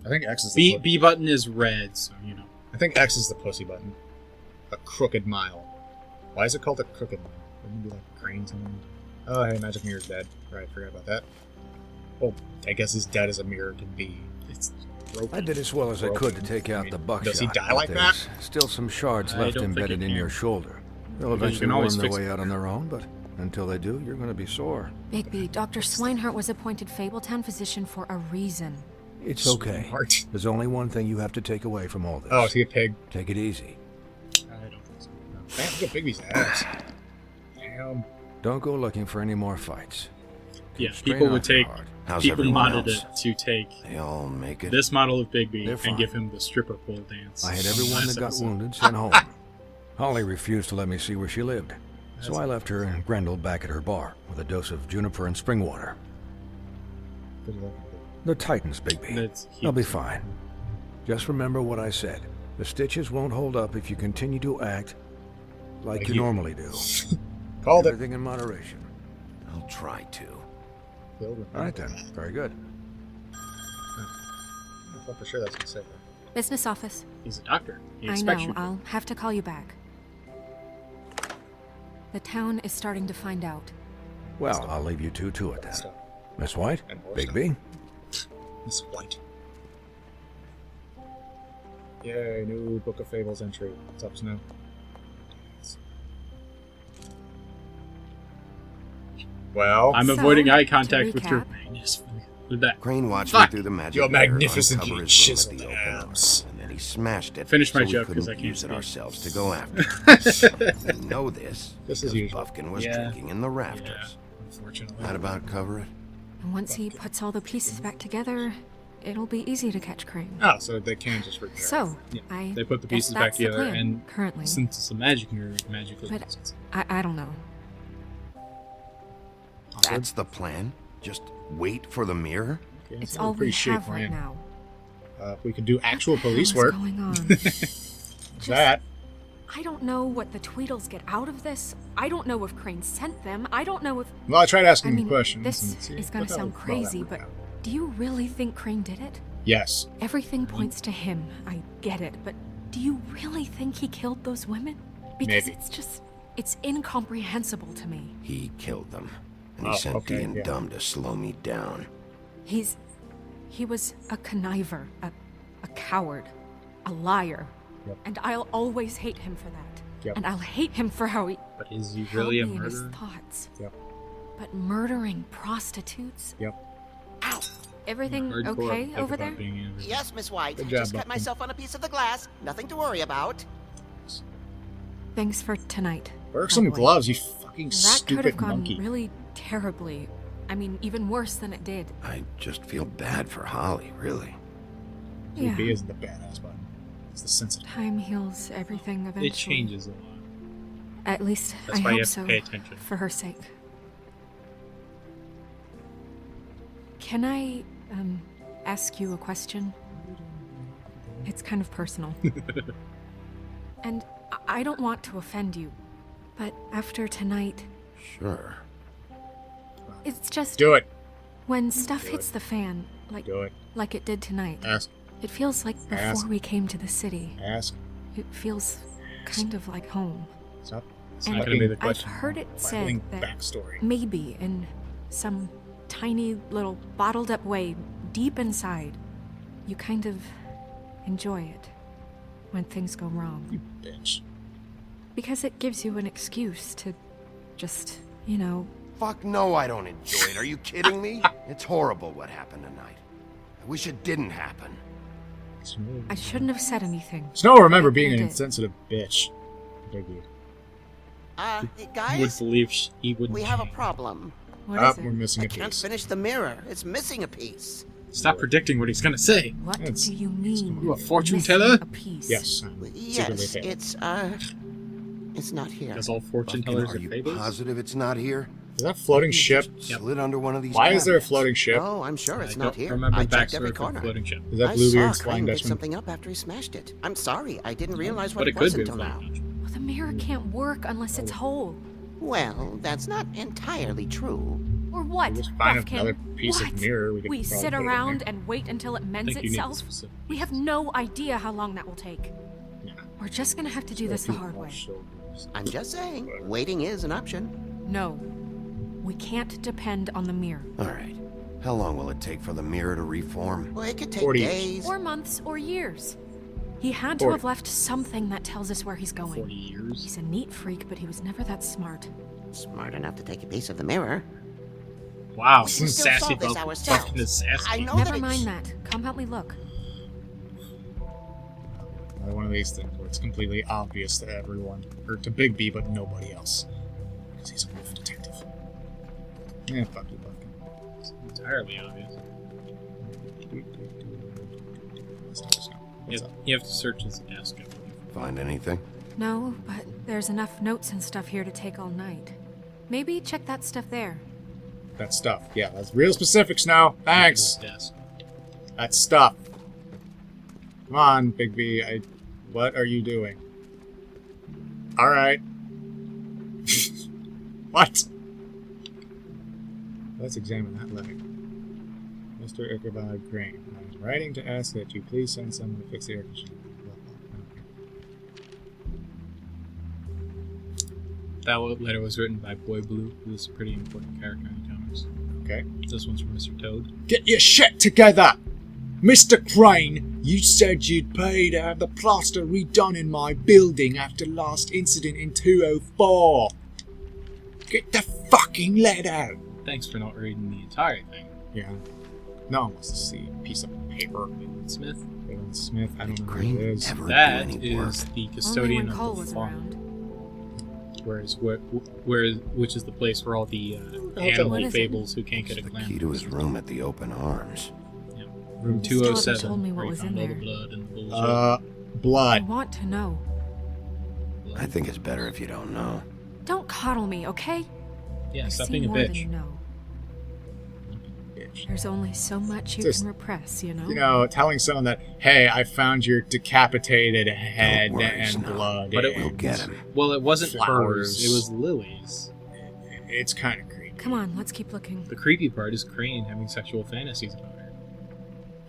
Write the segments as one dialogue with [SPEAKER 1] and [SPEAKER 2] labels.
[SPEAKER 1] I think X is the
[SPEAKER 2] B button is red, so you know.
[SPEAKER 1] I think X is the pussy button. A crooked mile. Why is it called a crooked mile? Wouldn't it be like crane something? Oh, hey, Magic Mirror's dead. Right, forgot about that. Well, I guess as dead as a mirror can be. It's broken.
[SPEAKER 3] I did as well as I could to take out the buckshot.
[SPEAKER 1] Does he die
[SPEAKER 3] but
[SPEAKER 1] like that?
[SPEAKER 3] there's still some shards
[SPEAKER 2] I
[SPEAKER 3] left
[SPEAKER 2] don't think
[SPEAKER 3] embedded
[SPEAKER 2] he
[SPEAKER 3] in
[SPEAKER 2] can.
[SPEAKER 3] your shoulder. They'll
[SPEAKER 2] Because you
[SPEAKER 3] eventually
[SPEAKER 2] can always
[SPEAKER 3] worm their
[SPEAKER 2] fix
[SPEAKER 3] way
[SPEAKER 2] it.
[SPEAKER 3] out on their own, but until they do, you're going to be sore.
[SPEAKER 4] Bigby, Dr. Swinehart was appointed Fabletown physician for a reason.
[SPEAKER 3] It's okay.
[SPEAKER 1] Smart.
[SPEAKER 3] There's only one thing you have to take away from all this.
[SPEAKER 1] Oh, is he a pig?
[SPEAKER 3] Take it easy.
[SPEAKER 1] I don't think so. No. Damn, look at Bigby's ass. Damn.
[SPEAKER 3] Don't go looking for any more fights.
[SPEAKER 2] Yeah,
[SPEAKER 3] Strain
[SPEAKER 2] people would
[SPEAKER 3] off your
[SPEAKER 2] take.
[SPEAKER 3] heart.
[SPEAKER 5] How's
[SPEAKER 2] People
[SPEAKER 5] everyone
[SPEAKER 2] modded
[SPEAKER 5] else?
[SPEAKER 2] it to take
[SPEAKER 5] They all make it.
[SPEAKER 2] this model of Bigby
[SPEAKER 3] They're
[SPEAKER 2] and
[SPEAKER 3] fine.
[SPEAKER 2] give him the stripper pole dance.
[SPEAKER 3] I had
[SPEAKER 2] from
[SPEAKER 3] everyone
[SPEAKER 2] last
[SPEAKER 3] that got
[SPEAKER 2] episode.
[SPEAKER 3] wounded sent home. Holly refused to let me see where she lived, so I left her and Grendel back at her bar with a dose of juniper and spring water. They're Titans, Bigby.
[SPEAKER 2] That's
[SPEAKER 3] They'll be fine. Just remember what I said. The stitches won't hold up if you continue to act like you normally do.
[SPEAKER 1] Called it.
[SPEAKER 3] Everything in moderation.
[SPEAKER 5] I'll try to.
[SPEAKER 3] All right then. Very good.
[SPEAKER 1] I thought for sure that's what he said.
[SPEAKER 4] Business office.
[SPEAKER 2] He's a doctor. He
[SPEAKER 4] I
[SPEAKER 2] expects
[SPEAKER 4] know,
[SPEAKER 2] you to.
[SPEAKER 4] I'll have to call you back. The town is starting to find out.
[SPEAKER 3] Well, I'll leave you two to it then. Miss White,
[SPEAKER 1] And more
[SPEAKER 3] Bigby.
[SPEAKER 1] Miss White. Yay, new Book of Fables entry. What's up, Snow? Well,
[SPEAKER 2] I'm
[SPEAKER 4] So,
[SPEAKER 2] avoiding eye
[SPEAKER 4] to
[SPEAKER 2] contact with your
[SPEAKER 4] recap-
[SPEAKER 2] magnificent. With that.
[SPEAKER 5] Crane watched
[SPEAKER 2] Fuck.
[SPEAKER 5] me through the magic
[SPEAKER 1] You're
[SPEAKER 5] mirror
[SPEAKER 1] magnificent,
[SPEAKER 5] uncover
[SPEAKER 1] you
[SPEAKER 5] his room at
[SPEAKER 1] chiseled
[SPEAKER 5] the open
[SPEAKER 1] abs.
[SPEAKER 5] and then he smashed it.
[SPEAKER 2] Finish my
[SPEAKER 5] so we
[SPEAKER 2] joke, 'cause
[SPEAKER 5] couldn't
[SPEAKER 2] I can't
[SPEAKER 5] use it
[SPEAKER 2] speak.
[SPEAKER 5] ourselves to go after. We know this
[SPEAKER 1] Just as
[SPEAKER 5] because
[SPEAKER 1] usual.
[SPEAKER 5] Buffkin was
[SPEAKER 2] Yeah.
[SPEAKER 5] drinking in the rafters.
[SPEAKER 1] unfortunately.
[SPEAKER 5] That about cover it?
[SPEAKER 4] And once he puts all the pieces back together, it'll be easy to catch Crane.
[SPEAKER 1] Oh, so they can just repair it.
[SPEAKER 4] So,
[SPEAKER 1] Yeah.
[SPEAKER 4] I
[SPEAKER 2] They put the
[SPEAKER 4] guess
[SPEAKER 2] pieces back
[SPEAKER 4] that's the
[SPEAKER 2] together,
[SPEAKER 4] plan,
[SPEAKER 2] and
[SPEAKER 4] currently.
[SPEAKER 2] since it's a magic mirror, it magically
[SPEAKER 4] But
[SPEAKER 2] does it.
[SPEAKER 4] I don't know.
[SPEAKER 5] That's the plan? Just wait for the mirror?
[SPEAKER 1] Okay,
[SPEAKER 4] It's
[SPEAKER 1] so
[SPEAKER 4] all
[SPEAKER 1] pretty
[SPEAKER 4] we
[SPEAKER 1] shitty
[SPEAKER 4] have right
[SPEAKER 1] plan.
[SPEAKER 4] now.
[SPEAKER 1] We could do actual police
[SPEAKER 4] What
[SPEAKER 1] work.
[SPEAKER 4] is going on?
[SPEAKER 1] That.
[SPEAKER 4] I don't know what the Tweedles get out of this. I don't know if Crane sent them. I don't know if...
[SPEAKER 1] Well, I tried asking
[SPEAKER 4] I mean,
[SPEAKER 1] questions.
[SPEAKER 4] this
[SPEAKER 1] and see
[SPEAKER 4] is gonna
[SPEAKER 1] what the
[SPEAKER 4] sound
[SPEAKER 1] hell that
[SPEAKER 4] crazy,
[SPEAKER 1] worked
[SPEAKER 4] but
[SPEAKER 1] out.
[SPEAKER 4] do you really think Crane did it?
[SPEAKER 1] Yes.
[SPEAKER 4] Everything points to him. I get it, but do you really think he killed those women? Because
[SPEAKER 1] Maybe.
[SPEAKER 4] it's incomprehensible to me.
[SPEAKER 5] He killed them. And he
[SPEAKER 1] Oh,
[SPEAKER 5] sent
[SPEAKER 1] okay,
[SPEAKER 5] D and
[SPEAKER 1] yeah.
[SPEAKER 5] Dumb to slow me down.
[SPEAKER 4] He was a conniver, a coward, a liar.
[SPEAKER 1] Yep.
[SPEAKER 4] And I'll always hate him for that.
[SPEAKER 1] Yep.
[SPEAKER 4] And I'll hate him for how he
[SPEAKER 2] But is he
[SPEAKER 4] held
[SPEAKER 2] really a
[SPEAKER 4] me in his
[SPEAKER 2] murderer?
[SPEAKER 4] thoughts.
[SPEAKER 1] Yep.
[SPEAKER 4] But murdering prostitutes?
[SPEAKER 1] Yep.
[SPEAKER 4] Ow! Everything
[SPEAKER 2] Hardcore
[SPEAKER 4] okay
[SPEAKER 2] think
[SPEAKER 4] over
[SPEAKER 2] about
[SPEAKER 4] there?
[SPEAKER 2] being in-
[SPEAKER 6] Yes, Miss White.
[SPEAKER 1] Good
[SPEAKER 6] I
[SPEAKER 1] job,
[SPEAKER 6] just cut
[SPEAKER 1] Buffkin.
[SPEAKER 6] myself on a piece of the glass. Nothing to worry about.
[SPEAKER 4] Thanks for tonight.
[SPEAKER 1] Wear
[SPEAKER 4] by
[SPEAKER 1] some
[SPEAKER 4] the way.
[SPEAKER 1] gloves, you fucking
[SPEAKER 4] That could
[SPEAKER 1] stupid
[SPEAKER 4] have gone
[SPEAKER 1] monkey.
[SPEAKER 4] really terribly. I mean, even worse than it did.
[SPEAKER 5] I just feel bad for Holly, really.
[SPEAKER 4] Yeah.
[SPEAKER 1] B isn't the badass button. It's the sensitive.
[SPEAKER 4] Time heals everything eventually.
[SPEAKER 2] It changes a lot.
[SPEAKER 4] At least
[SPEAKER 2] That's
[SPEAKER 4] I
[SPEAKER 2] why you
[SPEAKER 4] hope
[SPEAKER 2] have
[SPEAKER 4] so.
[SPEAKER 2] to pay attention.
[SPEAKER 4] For her sake. Can I ask you a question? It's kind of personal. And I don't want to offend you, but after tonight,
[SPEAKER 5] Sure.
[SPEAKER 4] it's just
[SPEAKER 1] Do it.
[SPEAKER 4] when stuff hits the fan,
[SPEAKER 1] Do it.
[SPEAKER 4] like it did tonight.
[SPEAKER 1] Ask.
[SPEAKER 4] It feels like before
[SPEAKER 1] Ask.
[SPEAKER 4] we came to the city.
[SPEAKER 1] Ask.
[SPEAKER 4] It feels kind of like home.
[SPEAKER 1] Stop.
[SPEAKER 2] It's
[SPEAKER 4] And
[SPEAKER 2] not going to be the
[SPEAKER 4] I've
[SPEAKER 2] question.
[SPEAKER 4] heard it
[SPEAKER 1] Filing
[SPEAKER 4] said that
[SPEAKER 1] backstory.
[SPEAKER 4] maybe in some tiny little bottled up way deep inside, you kind of enjoy it when things go wrong.
[SPEAKER 1] You bitch.
[SPEAKER 4] Because it gives you an excuse to just, you know,
[SPEAKER 5] Fuck no, I don't enjoy it. Are you kidding me? It's horrible what happened tonight. I wish it didn't happen.
[SPEAKER 4] I shouldn't have said anything.
[SPEAKER 1] Snow, remember being
[SPEAKER 4] I
[SPEAKER 1] an
[SPEAKER 4] did.
[SPEAKER 1] insensitive bitch. Biggie.
[SPEAKER 2] You would
[SPEAKER 6] Guys,
[SPEAKER 2] believe he wouldn't.
[SPEAKER 6] we have a
[SPEAKER 2] change.
[SPEAKER 6] problem.
[SPEAKER 4] What is
[SPEAKER 1] We're
[SPEAKER 4] it?
[SPEAKER 1] missing
[SPEAKER 6] I
[SPEAKER 1] a
[SPEAKER 6] can't
[SPEAKER 1] piece.
[SPEAKER 6] finish the mirror. It's missing a piece.
[SPEAKER 2] Stop predicting what he's going to say.
[SPEAKER 4] What
[SPEAKER 1] It's-
[SPEAKER 4] do you mean?
[SPEAKER 2] You a fortune
[SPEAKER 4] missing
[SPEAKER 2] teller?
[SPEAKER 4] A piece?
[SPEAKER 1] Yes. I'm secretly
[SPEAKER 6] Yes,
[SPEAKER 1] failed.
[SPEAKER 6] it's not here.
[SPEAKER 2] Does all fortune
[SPEAKER 5] Buffkin,
[SPEAKER 2] tellers
[SPEAKER 5] are
[SPEAKER 2] are
[SPEAKER 5] you
[SPEAKER 2] fables?
[SPEAKER 5] positive it's not here?
[SPEAKER 1] Is that floating
[SPEAKER 5] You
[SPEAKER 1] ship?
[SPEAKER 5] just slid under one of these
[SPEAKER 1] Why is there a
[SPEAKER 5] cabinets.
[SPEAKER 1] floating ship?
[SPEAKER 6] Oh, I'm sure it's
[SPEAKER 2] I
[SPEAKER 6] not
[SPEAKER 2] don't
[SPEAKER 6] here.
[SPEAKER 2] remember
[SPEAKER 6] I
[SPEAKER 2] the
[SPEAKER 6] checked every
[SPEAKER 2] backstory for the
[SPEAKER 6] corner.
[SPEAKER 2] floating ship.
[SPEAKER 1] Is that
[SPEAKER 6] I
[SPEAKER 1] Bluebeard's
[SPEAKER 6] saw
[SPEAKER 1] Flying
[SPEAKER 6] Crane pick
[SPEAKER 1] Dutchman?
[SPEAKER 6] something up after he smashed it. I'm sorry, I didn't realize what
[SPEAKER 2] But
[SPEAKER 6] it
[SPEAKER 2] it
[SPEAKER 6] was
[SPEAKER 2] could be a
[SPEAKER 6] until now.
[SPEAKER 2] floating ship.
[SPEAKER 4] Well, the mirror can't work unless it's whole.
[SPEAKER 6] Well, that's not entirely true.
[SPEAKER 4] Or what,
[SPEAKER 1] We'll just find
[SPEAKER 4] Buffkin?
[SPEAKER 1] another piece
[SPEAKER 4] What?
[SPEAKER 1] of mirror. We could
[SPEAKER 4] We
[SPEAKER 1] probably
[SPEAKER 4] sit
[SPEAKER 1] put it in
[SPEAKER 4] around
[SPEAKER 1] there.
[SPEAKER 4] and wait until it
[SPEAKER 2] I
[SPEAKER 4] mends
[SPEAKER 2] think you need the
[SPEAKER 4] itself?
[SPEAKER 2] specific
[SPEAKER 4] We have no idea how long that will take.
[SPEAKER 1] Yeah.
[SPEAKER 4] We're just gonna have to do this the hard way.
[SPEAKER 6] I'm just saying, waiting is an option.
[SPEAKER 4] No. We can't depend on the mirror.
[SPEAKER 5] All right. How long will it take for the mirror to reform?
[SPEAKER 6] Well, it could take
[SPEAKER 1] 40 years.
[SPEAKER 6] days.
[SPEAKER 4] Or months or years. He had to
[SPEAKER 1] 40.
[SPEAKER 4] have left something that tells us where he's
[SPEAKER 2] 40
[SPEAKER 4] going.
[SPEAKER 2] years.
[SPEAKER 4] He's a neat freak, but he was never that smart.
[SPEAKER 6] Smart enough to take a piece of the mirror.
[SPEAKER 2] Wow,
[SPEAKER 6] We can still
[SPEAKER 2] sassy
[SPEAKER 6] solve this
[SPEAKER 2] Buffkin
[SPEAKER 6] ourselves.
[SPEAKER 2] is sassy.
[SPEAKER 6] I know
[SPEAKER 4] Never
[SPEAKER 6] that
[SPEAKER 4] mind
[SPEAKER 6] it's...
[SPEAKER 4] that. Come help me look.
[SPEAKER 1] Another one of these things where it's completely obvious to everyone, or to Bigby, but nobody else, because he's a wolf detective. Yeah, fuck you, Buffkin.
[SPEAKER 2] It's entirely obvious.
[SPEAKER 1] Let's do this now. What's up?
[SPEAKER 2] You have to search his desk. I believe.
[SPEAKER 5] Find anything?
[SPEAKER 4] No, but there's enough notes and stuff here to take all night. Maybe check that stuff there.
[SPEAKER 1] That stuff. Yeah, that's real specifics now. Thanks.
[SPEAKER 2] His desk.
[SPEAKER 1] That stuff. Come on, Bigby. What are you doing? Alright. What? Let's examine that letter. Mr. Ichabod Crane, I'm writing to ask that you please send someone to fix the air conditioning.
[SPEAKER 2] That letter was written by Boy Blue, who's a pretty important character in the comics.
[SPEAKER 1] Okay.
[SPEAKER 2] This one's from Mr. Toad.
[SPEAKER 1] Get your shit together! Mr. Crane, you said you'd pay to have the plaster redone in my building after last incident in 204. Get the fucking letter!
[SPEAKER 2] Thanks for not reading the entire thing.
[SPEAKER 1] Yeah. No one wants to see a piece of paper.
[SPEAKER 2] Leland Smith.
[SPEAKER 1] Leland Smith, I don't know who
[SPEAKER 5] Crane
[SPEAKER 1] it is.
[SPEAKER 5] ever
[SPEAKER 2] That
[SPEAKER 5] do any work?
[SPEAKER 2] is the
[SPEAKER 4] Only
[SPEAKER 2] custodian
[SPEAKER 4] when Cole
[SPEAKER 2] of the
[SPEAKER 4] was
[SPEAKER 2] farm.
[SPEAKER 4] around.
[SPEAKER 2] Which is the place where all the
[SPEAKER 4] What
[SPEAKER 2] animal
[SPEAKER 4] is it?
[SPEAKER 2] fables who can't get a
[SPEAKER 5] The
[SPEAKER 2] glam.
[SPEAKER 5] key to his room at the open arms.
[SPEAKER 2] Room
[SPEAKER 4] Still haven't
[SPEAKER 2] 207.
[SPEAKER 4] told me what
[SPEAKER 2] where you
[SPEAKER 4] was
[SPEAKER 2] found
[SPEAKER 4] in
[SPEAKER 2] all the
[SPEAKER 4] there.
[SPEAKER 2] blood and the bullshit.
[SPEAKER 4] I
[SPEAKER 1] Blood.
[SPEAKER 4] want to know.
[SPEAKER 5] I think it's better if you don't know.
[SPEAKER 4] Don't coddle me, okay?
[SPEAKER 2] Yeah,
[SPEAKER 4] I've
[SPEAKER 2] stop
[SPEAKER 4] seen
[SPEAKER 2] being a
[SPEAKER 4] more than
[SPEAKER 2] bitch.
[SPEAKER 4] you know.
[SPEAKER 1] Bitch.
[SPEAKER 4] There's only so much you
[SPEAKER 1] Just-
[SPEAKER 4] can repress, you know?
[SPEAKER 1] You know, telling someone that, hey, I found your decapitated head
[SPEAKER 5] worry,
[SPEAKER 1] and
[SPEAKER 5] Snow.
[SPEAKER 1] blood.
[SPEAKER 2] But it
[SPEAKER 1] and
[SPEAKER 5] We'll get him.
[SPEAKER 2] Well, it wasn't
[SPEAKER 1] Flowers.
[SPEAKER 2] hers. It was Lily's.
[SPEAKER 1] It's kind of creepy.
[SPEAKER 4] Come on, let's keep looking.
[SPEAKER 2] The creepy part is Crane having sexual fantasies about her.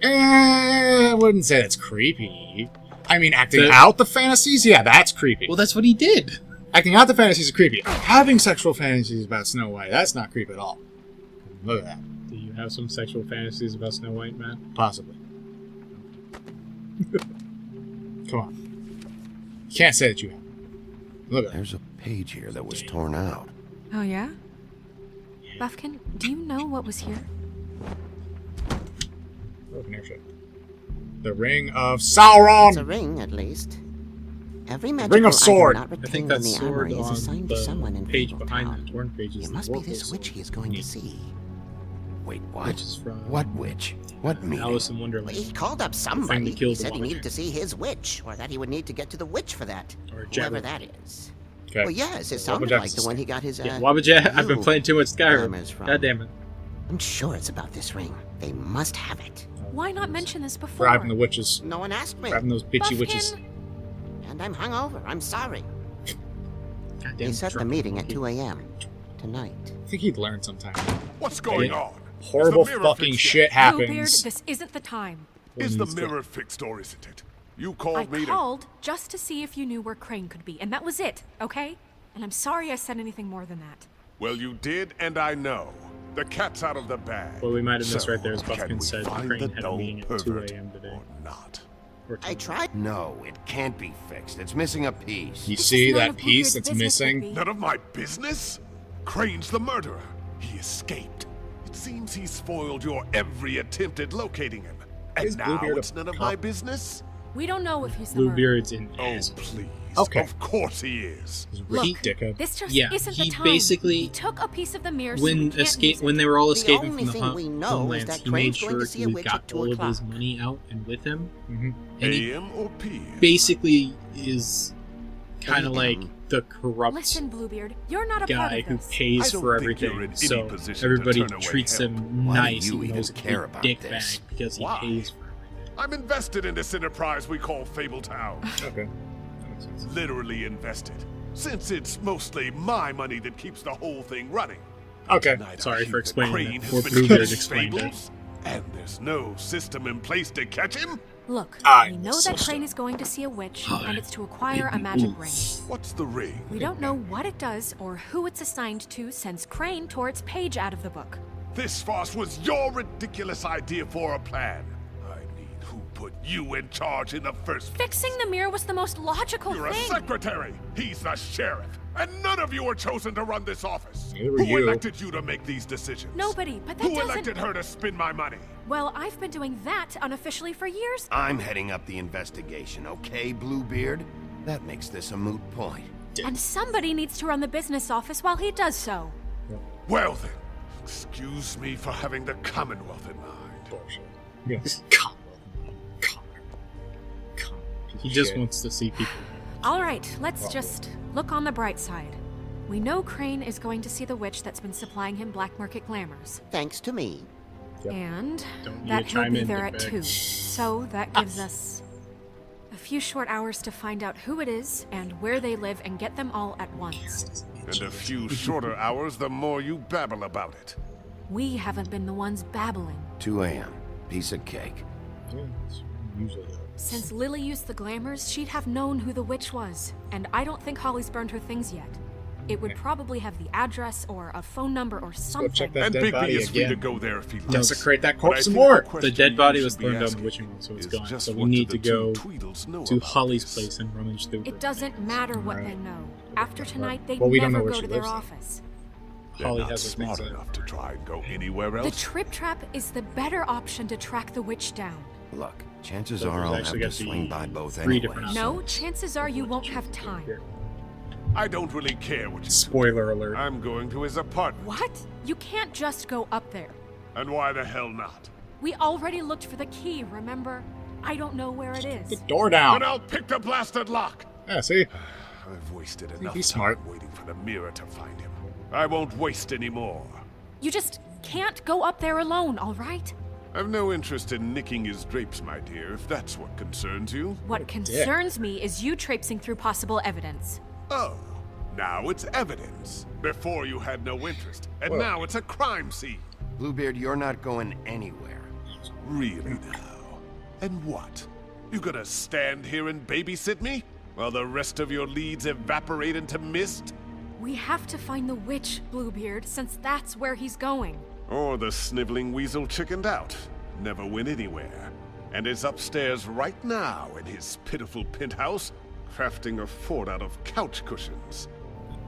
[SPEAKER 1] I wouldn't say that's creepy. I mean, acting out the fantasies? Yeah, that's creepy.
[SPEAKER 2] Well, that's what he did.
[SPEAKER 1] Acting out the fantasies is creepy. Having sexual fantasies about Snow White, that's not creepy at all. Look at that.
[SPEAKER 2] Do you have some sexual fantasies about Snow White, Matt?
[SPEAKER 1] Possibly. Come on. You can't say that you have. Look at that.
[SPEAKER 5] There's a page here that was torn out.
[SPEAKER 4] Oh, yeah? Buffkin, do you know what was here?
[SPEAKER 1] Broken airship. The Ring of Sauron!
[SPEAKER 6] It's a ring, at least. Every
[SPEAKER 1] Ring of
[SPEAKER 6] magical
[SPEAKER 1] Sword.
[SPEAKER 6] item not
[SPEAKER 2] I think
[SPEAKER 6] retained in
[SPEAKER 2] that
[SPEAKER 6] the
[SPEAKER 2] sword
[SPEAKER 6] armory is
[SPEAKER 2] on
[SPEAKER 6] assigned to someone in
[SPEAKER 2] the page behind
[SPEAKER 6] Fabletown.
[SPEAKER 2] the torn page is
[SPEAKER 6] It
[SPEAKER 2] the
[SPEAKER 6] must be
[SPEAKER 2] Oracle's
[SPEAKER 6] this witch he is going
[SPEAKER 2] Yeah.
[SPEAKER 6] to see.
[SPEAKER 5] Wait, what?
[SPEAKER 2] Which is from
[SPEAKER 5] What witch? What meeting?
[SPEAKER 2] Alice in
[SPEAKER 6] Well,
[SPEAKER 2] Wonderland.
[SPEAKER 6] he called up
[SPEAKER 2] thing
[SPEAKER 6] somebody.
[SPEAKER 2] that killed
[SPEAKER 6] He
[SPEAKER 2] the
[SPEAKER 6] said he
[SPEAKER 2] woman.
[SPEAKER 6] needed to see his witch, or that he would need to get to the witch for that.
[SPEAKER 2] Or
[SPEAKER 6] Whoever
[SPEAKER 2] Jabber.
[SPEAKER 6] that is.
[SPEAKER 1] Okay.
[SPEAKER 6] Well, yes, it
[SPEAKER 1] Wabba
[SPEAKER 6] sounded
[SPEAKER 1] Jab's
[SPEAKER 6] like the
[SPEAKER 1] the
[SPEAKER 6] one
[SPEAKER 1] same.
[SPEAKER 6] he got his,
[SPEAKER 2] Yeah, Wabbaja, I've been
[SPEAKER 6] new
[SPEAKER 2] playing too much Skyrim.
[SPEAKER 6] glamours from.
[SPEAKER 2] God damn it.
[SPEAKER 6] I'm sure it's about this ring. They must have it.
[SPEAKER 4] Why not mention this before?
[SPEAKER 1] Bribing the witches.
[SPEAKER 6] No one asked me.
[SPEAKER 1] Bribing those bitchy
[SPEAKER 4] Buffkin!
[SPEAKER 1] witches.
[SPEAKER 6] And I'm hungover. I'm sorry.
[SPEAKER 2] God
[SPEAKER 6] They
[SPEAKER 2] damn
[SPEAKER 6] set the
[SPEAKER 2] drunk.
[SPEAKER 6] meeting at 2 a.m. tonight.
[SPEAKER 1] I think he'd learn sometime.
[SPEAKER 7] What's going
[SPEAKER 1] Yeah.
[SPEAKER 7] on?
[SPEAKER 1] Horrible
[SPEAKER 7] Is the mirror
[SPEAKER 1] fucking
[SPEAKER 7] fixed
[SPEAKER 1] shit
[SPEAKER 7] yet?
[SPEAKER 4] Bluebeard,
[SPEAKER 1] happens.
[SPEAKER 4] this isn't the time.
[SPEAKER 1] when
[SPEAKER 7] Is
[SPEAKER 1] he
[SPEAKER 7] the
[SPEAKER 1] needs to-
[SPEAKER 7] mirror fixed or isn't it? You
[SPEAKER 4] I
[SPEAKER 7] called me to...
[SPEAKER 4] called just to see if you knew where Crane could be, and that was it, okay? And I'm sorry I said anything more than that.
[SPEAKER 7] Well, you did, and I know. The cat's out of the bag.
[SPEAKER 2] What we might have missed
[SPEAKER 7] So,
[SPEAKER 2] right there is
[SPEAKER 7] can
[SPEAKER 2] Buffkin
[SPEAKER 7] we
[SPEAKER 2] said
[SPEAKER 7] find
[SPEAKER 2] Crane
[SPEAKER 7] the
[SPEAKER 2] had a
[SPEAKER 7] dull
[SPEAKER 2] meeting at 2
[SPEAKER 7] pervert
[SPEAKER 2] a.m. today.
[SPEAKER 7] Or not.
[SPEAKER 2] Or
[SPEAKER 6] I
[SPEAKER 2] 10.
[SPEAKER 6] tried.
[SPEAKER 5] No, it can't be fixed. It's missing a piece.
[SPEAKER 1] You
[SPEAKER 4] This
[SPEAKER 1] see
[SPEAKER 4] is none
[SPEAKER 1] that
[SPEAKER 4] of
[SPEAKER 1] piece
[SPEAKER 4] Bluebeard's
[SPEAKER 1] that's
[SPEAKER 4] business,
[SPEAKER 1] missing?
[SPEAKER 4] Bigby.
[SPEAKER 7] None of my business? Crane's the murderer. He escaped. It seems he spoiled your every attempt at locating him. And
[SPEAKER 1] Is
[SPEAKER 7] now
[SPEAKER 1] Bluebeard a
[SPEAKER 7] it's none of
[SPEAKER 1] cop?
[SPEAKER 7] my business?
[SPEAKER 4] We don't know if he's the murderer.
[SPEAKER 2] Bluebeard's in
[SPEAKER 7] Oh,
[SPEAKER 2] as
[SPEAKER 7] please.
[SPEAKER 1] Okay.
[SPEAKER 7] Of course he is.
[SPEAKER 1] He's a
[SPEAKER 4] Look,
[SPEAKER 1] rich dickhead.
[SPEAKER 4] this just
[SPEAKER 2] Yeah,
[SPEAKER 4] isn't the
[SPEAKER 2] he
[SPEAKER 4] time.
[SPEAKER 2] basically-
[SPEAKER 4] He took a piece of the mirror so we
[SPEAKER 2] when
[SPEAKER 4] can't use it.
[SPEAKER 2] when they were all
[SPEAKER 6] The
[SPEAKER 2] escaping
[SPEAKER 6] only
[SPEAKER 2] from the
[SPEAKER 6] thing we know is
[SPEAKER 2] homelands,
[SPEAKER 6] that
[SPEAKER 2] he made
[SPEAKER 6] Crane's going
[SPEAKER 2] sure
[SPEAKER 6] to see a
[SPEAKER 2] he
[SPEAKER 6] witch
[SPEAKER 2] got
[SPEAKER 6] at 2
[SPEAKER 2] all of his
[SPEAKER 6] o'clock.
[SPEAKER 2] money out and with him.
[SPEAKER 1] Mm-hmm.
[SPEAKER 2] And he
[SPEAKER 7] AM or PM?
[SPEAKER 2] basically is kind of
[SPEAKER 6] AM.
[SPEAKER 2] like the corrupt
[SPEAKER 4] Listen, Bluebeard, you're not a part
[SPEAKER 2] guy
[SPEAKER 4] of
[SPEAKER 2] who
[SPEAKER 4] this.
[SPEAKER 7] I
[SPEAKER 2] pays
[SPEAKER 7] don't
[SPEAKER 2] for
[SPEAKER 7] think you're
[SPEAKER 2] everything,
[SPEAKER 7] in any
[SPEAKER 2] so
[SPEAKER 7] position to
[SPEAKER 2] everybody
[SPEAKER 7] turn away
[SPEAKER 2] treats
[SPEAKER 7] help.
[SPEAKER 2] him
[SPEAKER 5] Why do
[SPEAKER 2] nice,
[SPEAKER 5] you
[SPEAKER 2] even though
[SPEAKER 5] even
[SPEAKER 2] he's a
[SPEAKER 5] care
[SPEAKER 2] big
[SPEAKER 5] about
[SPEAKER 2] dick
[SPEAKER 5] this?
[SPEAKER 2] bag because he
[SPEAKER 7] Why?
[SPEAKER 2] pays for everything.
[SPEAKER 7] I'm invested in this enterprise we call Fabletown.
[SPEAKER 1] Okay. That makes sense.
[SPEAKER 7] Literally invested. Since it's mostly my money that keeps the whole thing running.
[SPEAKER 1] Okay.
[SPEAKER 7] Tonight I
[SPEAKER 2] Sorry
[SPEAKER 7] hear
[SPEAKER 2] for
[SPEAKER 7] that
[SPEAKER 2] explaining
[SPEAKER 7] Crane
[SPEAKER 2] that
[SPEAKER 7] has
[SPEAKER 2] before
[SPEAKER 7] been
[SPEAKER 2] Bluebeard
[SPEAKER 7] killing
[SPEAKER 2] explained it.
[SPEAKER 7] Fables, and there's no system in place to catch him?
[SPEAKER 4] Look,
[SPEAKER 1] I
[SPEAKER 4] we know
[SPEAKER 1] so
[SPEAKER 4] that Crane
[SPEAKER 1] sorry.
[SPEAKER 4] is going to see a witch, and it's to acquire a magic ring.
[SPEAKER 7] What's the ring?
[SPEAKER 4] We don't know what it does or who it's assigned to since Crane tore its page out of the book.
[SPEAKER 7] This farce was your ridiculous idea for a plan. I mean, who put you in charge in the first place?
[SPEAKER 4] Fixing the mirror was the most logical
[SPEAKER 7] You're a
[SPEAKER 4] thing.
[SPEAKER 7] secretary. He's the sheriff. And none of you were chosen to run this office.
[SPEAKER 1] Neither were
[SPEAKER 7] Who
[SPEAKER 1] you.
[SPEAKER 7] elected you to make these decisions?
[SPEAKER 4] Nobody, but that
[SPEAKER 7] Who
[SPEAKER 4] doesn't...
[SPEAKER 7] elected her to spend my money?
[SPEAKER 4] Well, I've been doing that unofficially for years.
[SPEAKER 5] I'm heading up the investigation, okay, Bluebeard? That makes this a moot point.
[SPEAKER 4] And somebody needs to run the business office while he does so.
[SPEAKER 7] Well then, excuse me for having the Commonwealth in mind.
[SPEAKER 1] Bullshit. Yes. Connor.
[SPEAKER 2] He just wants to see people.
[SPEAKER 4] All right, let's just look on the bright side. We know Crane is going to see the witch that's been supplying him black market glamours.
[SPEAKER 6] Thanks to me.
[SPEAKER 1] Yep.
[SPEAKER 4] And
[SPEAKER 2] Don't you
[SPEAKER 4] that he'll
[SPEAKER 2] chime
[SPEAKER 4] be
[SPEAKER 2] in,
[SPEAKER 4] there at
[SPEAKER 2] dickbag.
[SPEAKER 4] 2. So that gives us a few short hours to find out who it is and where they live and get them all at once.
[SPEAKER 7] And a few shorter hours, the more you babble about it.
[SPEAKER 4] We haven't been the ones babbling.
[SPEAKER 5] 2 a.m. Piece of cake.
[SPEAKER 1] Yeah, it's usually that.
[SPEAKER 4] Since Lily used the glamours, she'd have known who the witch was. And I don't think Holly's burned her things yet. It would probably have the address or a phone number or
[SPEAKER 1] Go
[SPEAKER 4] something.
[SPEAKER 1] check that
[SPEAKER 7] And
[SPEAKER 1] dead
[SPEAKER 7] Bigby
[SPEAKER 1] body
[SPEAKER 7] is free to
[SPEAKER 1] again.
[SPEAKER 7] go there if he likes.
[SPEAKER 1] Desecrate that
[SPEAKER 7] But I
[SPEAKER 1] corpse some
[SPEAKER 7] think
[SPEAKER 1] more.
[SPEAKER 7] the question
[SPEAKER 2] The dead body
[SPEAKER 7] you
[SPEAKER 2] was
[SPEAKER 7] should be
[SPEAKER 2] burned on the
[SPEAKER 7] asking
[SPEAKER 2] witching one, so it's
[SPEAKER 7] is
[SPEAKER 2] gone.
[SPEAKER 7] just
[SPEAKER 2] So we
[SPEAKER 7] what
[SPEAKER 2] need
[SPEAKER 7] do
[SPEAKER 2] to
[SPEAKER 7] the
[SPEAKER 2] go
[SPEAKER 7] two Tweedles know
[SPEAKER 2] to
[SPEAKER 7] about
[SPEAKER 2] Holly's
[SPEAKER 7] this?
[SPEAKER 2] place and rummage through.
[SPEAKER 4] It doesn't matter what
[SPEAKER 1] Right.
[SPEAKER 4] they know. After tonight, they'd
[SPEAKER 1] Well, we don't know
[SPEAKER 4] never
[SPEAKER 1] where
[SPEAKER 4] go
[SPEAKER 1] she
[SPEAKER 4] to their
[SPEAKER 1] lives, though.
[SPEAKER 4] office.
[SPEAKER 7] They're
[SPEAKER 2] Holly
[SPEAKER 7] not
[SPEAKER 2] has her
[SPEAKER 7] smart
[SPEAKER 2] things
[SPEAKER 7] enough to try and go anywhere
[SPEAKER 4] The
[SPEAKER 7] else.
[SPEAKER 4] trip trap is the better option to track the witch down.
[SPEAKER 5] Look, chances
[SPEAKER 2] So
[SPEAKER 5] are
[SPEAKER 2] there's
[SPEAKER 5] I'll have
[SPEAKER 2] actually
[SPEAKER 5] to
[SPEAKER 2] got to be
[SPEAKER 5] swing by both
[SPEAKER 2] 3
[SPEAKER 5] anyway.
[SPEAKER 2] different
[SPEAKER 4] No, chances are you won't have time.
[SPEAKER 7] I don't really care what you
[SPEAKER 1] Spoiler alert.
[SPEAKER 7] do. I'm going to his apartment.
[SPEAKER 4] What? You can't just go up there.
[SPEAKER 7] And why the hell not?
[SPEAKER 4] We already looked for the key, remember? I don't know where it
[SPEAKER 1] The
[SPEAKER 4] is.
[SPEAKER 1] door down.
[SPEAKER 7] Then I'll pick the blasted lock.
[SPEAKER 1] Yeah, see?
[SPEAKER 7] I've wasted enough
[SPEAKER 1] he's
[SPEAKER 7] time
[SPEAKER 1] smart.
[SPEAKER 7] waiting for the mirror to find him. I won't waste any more.
[SPEAKER 4] You just can't go up there alone, all right?
[SPEAKER 7] I've no interest in nicking his drapes, my dear, if that's what concerns you.
[SPEAKER 4] What concerns me is you traipsing through possible evidence.
[SPEAKER 7] Oh, now it's evidence. Before you had no interest, and
[SPEAKER 1] Well-
[SPEAKER 7] now it's a crime scene.
[SPEAKER 5] Bluebeard, you're not going anywhere.
[SPEAKER 7] Really now? And what? You gonna stand here and babysit me? While the rest of your leads evaporate into mist?
[SPEAKER 4] We have to find the witch, Bluebeard, since that's where he's going.
[SPEAKER 7] Or the sniveling weasel chickened out, never went anywhere, and is upstairs right now in his pitiful penthouse, crafting a fort out of couch cushions.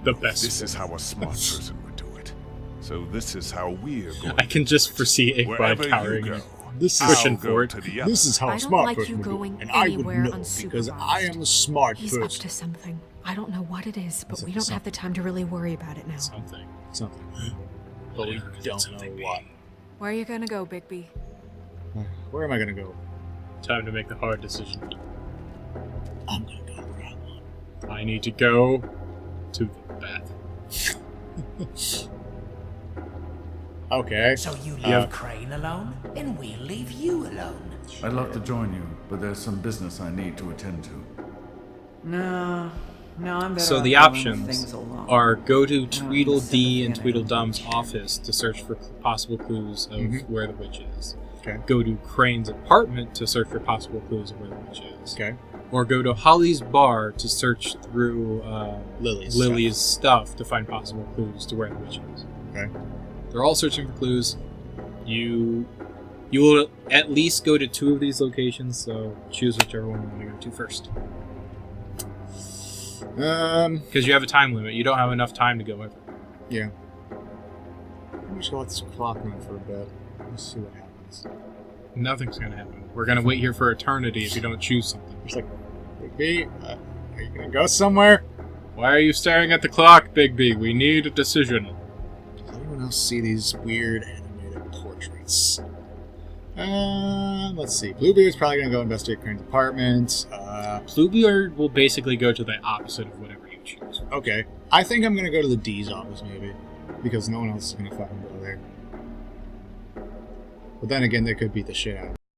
[SPEAKER 2] The best.
[SPEAKER 7] This is how a smart person would do it. So this is how we're going.
[SPEAKER 2] I can just foresee Ichabod
[SPEAKER 7] Wherever you
[SPEAKER 2] cowering
[SPEAKER 7] go,
[SPEAKER 2] in
[SPEAKER 1] This
[SPEAKER 7] I'll
[SPEAKER 1] is
[SPEAKER 2] pushing
[SPEAKER 7] go
[SPEAKER 2] forward.
[SPEAKER 7] to the other.
[SPEAKER 1] This is how
[SPEAKER 4] I
[SPEAKER 1] a
[SPEAKER 4] don't
[SPEAKER 1] smart
[SPEAKER 4] like
[SPEAKER 1] person
[SPEAKER 4] you
[SPEAKER 1] would do it.
[SPEAKER 4] going
[SPEAKER 1] And I would
[SPEAKER 4] anywhere
[SPEAKER 1] know because I am a smart
[SPEAKER 4] He's up
[SPEAKER 1] person.
[SPEAKER 4] to something. I don't know what it is, but
[SPEAKER 1] Is it
[SPEAKER 4] we don't have
[SPEAKER 1] something?
[SPEAKER 4] the time to really worry about it now.
[SPEAKER 2] Something.
[SPEAKER 1] Something. But we don't know what.
[SPEAKER 4] Where are you gonna go, Bigby?
[SPEAKER 1] Where am I gonna go?
[SPEAKER 2] Time to make the hard decision.
[SPEAKER 1] I'm gonna go where I want.
[SPEAKER 2] I need to go to the bathroom.
[SPEAKER 1] Okay.
[SPEAKER 8] So you leave
[SPEAKER 2] Yeah.
[SPEAKER 8] Crane alone, and we'll leave you alone.
[SPEAKER 9] I'd love to join you, but there's some business I need to attend to.
[SPEAKER 10] No, I'm better
[SPEAKER 2] So
[SPEAKER 10] off
[SPEAKER 2] the
[SPEAKER 10] going with
[SPEAKER 2] options
[SPEAKER 10] things alone.
[SPEAKER 2] are go to
[SPEAKER 10] I don't
[SPEAKER 2] Tweedledee and
[SPEAKER 10] understand
[SPEAKER 2] Tweedledum's
[SPEAKER 10] anything.
[SPEAKER 2] office to search for possible clues of where the witch is.
[SPEAKER 1] Okay.
[SPEAKER 2] Go to Crane's apartment to search for possible clues of where the witch is.
[SPEAKER 1] Okay.
[SPEAKER 2] Or go to Holly's bar to search through
[SPEAKER 1] Lily's
[SPEAKER 2] stuff to find possible clues to where the witch is.
[SPEAKER 1] Okay.
[SPEAKER 2] They're all searching for clues. You will at least go to 2 of these locations, so choose whichever one you want to go to first. Because you have a time limit. You don't have enough time to go everywhere.
[SPEAKER 1] Yeah. I'm just gonna let this clock run for a bit. Let's see what happens.
[SPEAKER 2] Nothing's going to happen. We're going to wait here for eternity if you don't choose something.
[SPEAKER 1] It's like, Bigby, are you gonna go somewhere?
[SPEAKER 2] Why are you staring at the clock, Bigby? We need a decision.
[SPEAKER 1] Does anyone else see these weird animated portraits? Let's see. Bluebeard's probably gonna go investigate Crane's apartment.
[SPEAKER 2] Bluebeard will basically go to the opposite of whatever you choose.
[SPEAKER 1] Okay. I think I'm gonna go to the D's office, maybe. Because no one else is gonna fucking go there. But then again, they could beat the shit out of